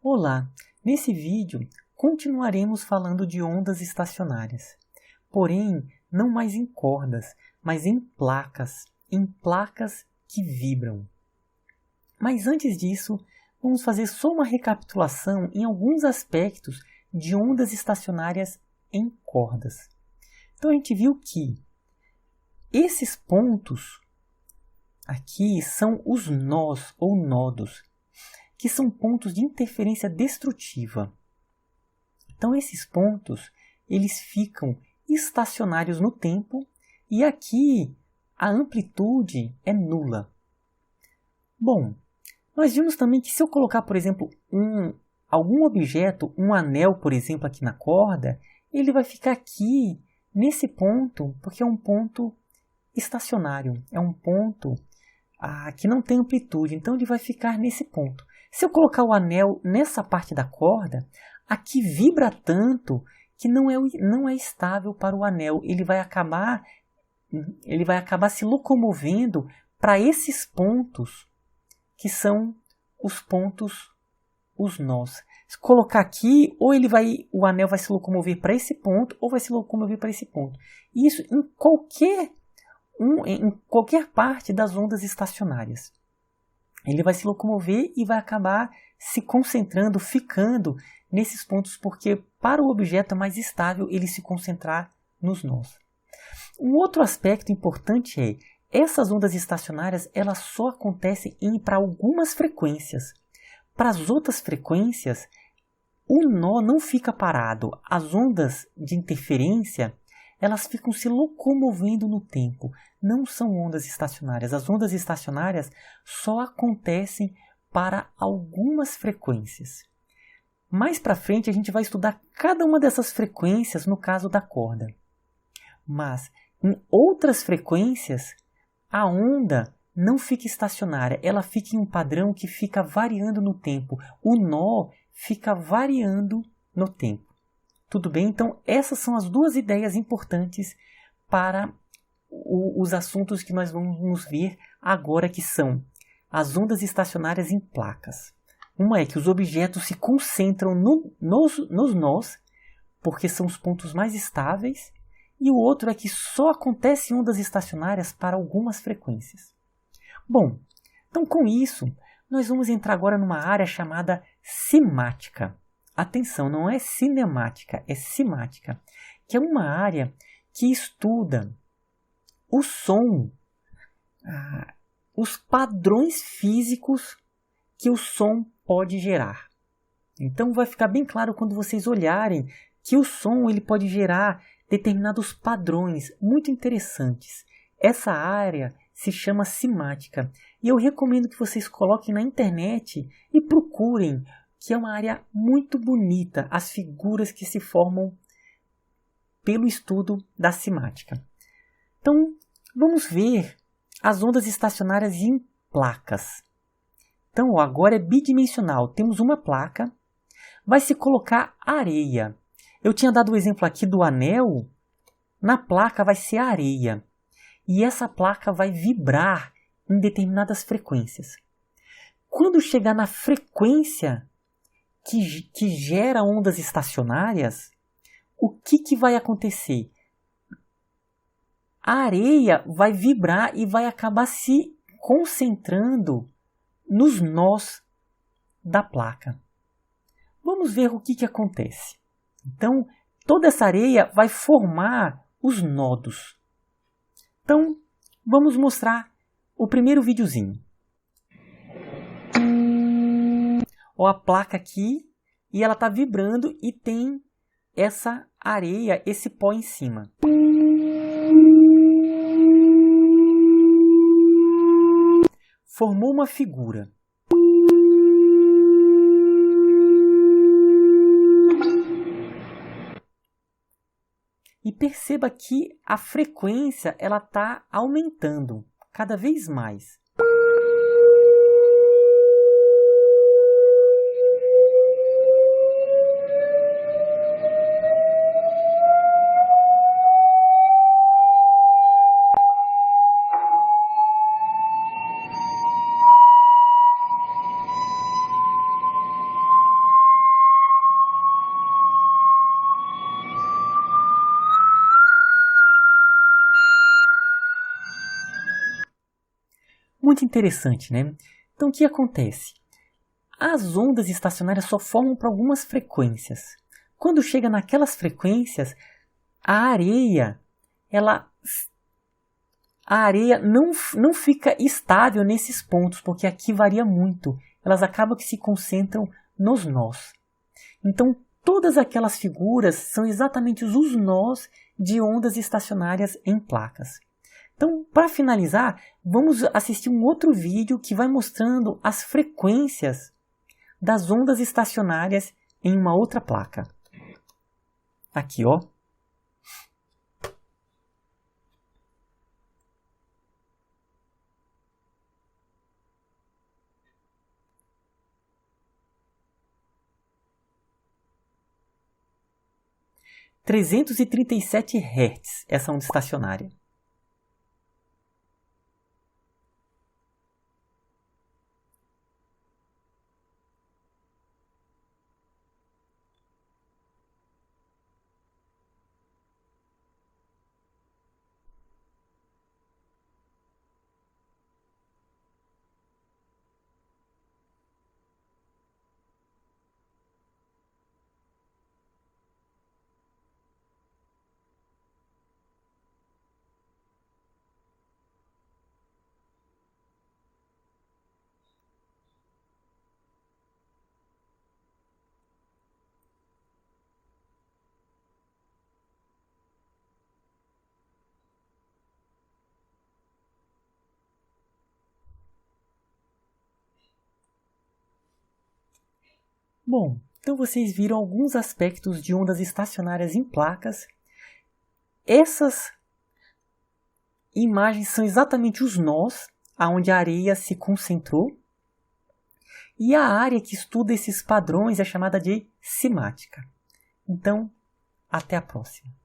Olá! Nesse vídeo continuaremos falando de ondas estacionárias, porém não mais em cordas, mas em placas que vibram. Mas antes disso, vamos fazer só uma recapitulação em alguns aspectos de ondas estacionárias em cordas. Então a gente viu que esses pontos aqui são os nós ou nodos, que são pontos de interferência destrutiva. Então esses pontos, eles ficam estacionários no tempo e aqui a amplitude é nula. Bom, nós vimos também que se eu colocar, por exemplo, algum objeto, um anel, por exemplo, aqui na corda, ele vai ficar aqui nesse ponto, porque é um ponto estacionário, é um ponto que não tem amplitude, então ele vai ficar nesse ponto. Se eu colocar o anel nessa parte da corda, aqui vibra tanto que não é estável para o anel. Ele vai acabar se locomovendo para esses pontos, que são os pontos, os nós. Se colocar aqui, ou o anel vai se locomover para esse ponto, ou vai se locomover para esse ponto. Isso em qualquer parte das ondas estacionárias. Ele vai se locomover e vai acabar se concentrando, ficando nesses pontos, porque para o objeto é mais estável ele se concentrar nos nós. Um outro aspecto importante é, essas ondas estacionárias elas só acontecem para algumas frequências. Para as outras frequências, o nó não fica parado. As ondas de interferência, elas ficam se locomovendo no tempo. Não são ondas estacionárias. As ondas estacionárias só acontecem para algumas frequências. Mais para frente a gente vai estudar cada uma dessas frequências no caso da corda. Mas em outras frequências, a onda não fica estacionária. Ela fica em um padrão que fica variando no tempo. O nó fica variando no tempo. Tudo bem? Então essas são as duas ideias importantes para os assuntos que nós vamos ver agora, que são as ondas estacionárias em placas. Uma é que os objetos se concentram nos nós, porque são os pontos mais estáveis, e o outro é que só acontecem ondas estacionárias para algumas frequências. Bom, então com isso, nós vamos entrar agora numa área chamada cimática. Atenção, não é cinemática, é cimática, que é uma área que estuda o som, os padrões físicos que o som pode gerar. Então vai ficar bem claro quando vocês olharem que o som ele pode gerar determinados padrões muito interessantes. Essa área se chama cimática e eu recomendo que vocês coloquem na internet e procurem, que é uma área muito bonita, as figuras que se formam pelo estudo da cimática. Então, vamos ver as ondas estacionárias em placas. Então, agora é bidimensional. Temos uma placa, vai se colocar areia. Eu tinha dado o exemplo aqui do anel. Na placa vai ser areia. E essa placa vai vibrar em determinadas frequências. Quando chegar na frequência que gera ondas estacionárias, o que vai acontecer? A areia vai vibrar e vai acabar se concentrando nos nós da placa. Vamos ver o que acontece. Então, toda essa areia vai formar os nodos. Então, vamos mostrar o primeiro videozinho. Ó, a placa aqui, e ela está vibrando e tem essa areia, esse pó em cima. Formou uma figura. E perceba que a frequência ela está aumentando cada vez mais. Muito interessante, né? Então, o que acontece? As ondas estacionárias só formam para algumas frequências. Quando chega naquelas frequências, a areia não fica estável nesses pontos, porque aqui varia muito. Elas acabam que se concentram nos nós. Então, todas aquelas figuras são exatamente os nós de ondas estacionárias em placas. Então, para finalizar, vamos assistir um outro vídeo que vai mostrando as frequências das ondas estacionárias em uma outra placa. Aqui, ó. – 337 Hz, essa onda estacionária. Bom, então vocês viram alguns aspectos de ondas estacionárias em placas. Essas imagens são exatamente os nós, onde a areia se concentrou. E a área que estuda esses padrões é chamada de cimática. Então, até a próxima.